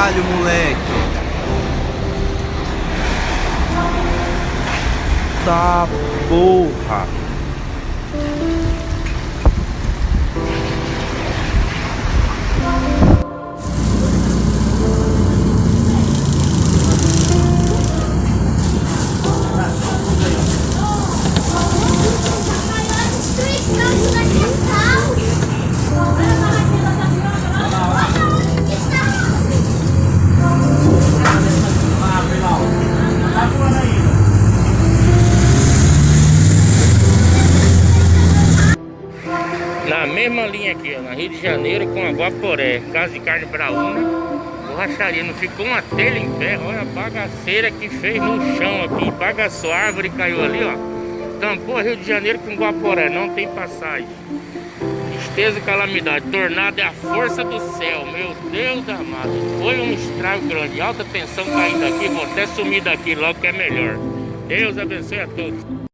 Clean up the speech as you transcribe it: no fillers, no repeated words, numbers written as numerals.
caralho, moleque. Tá porra. Na mesma linha aqui, ó, na Rio de Janeiro com a Guaporé, Casa de Carne Brauna, borracharia, não ficou uma telha em pé, olha a bagaceira que fez no chão aqui, bagaçou, a árvore caiu ali, ó, tampou Rio de Janeiro com Guaporé, não tem passagem, tristeza e calamidade, tornado é a força do céu, meu Deus amado, foi um estrago grande, alta tensão caindo aqui, vou até sumir daqui logo que é melhor, Deus abençoe a todos.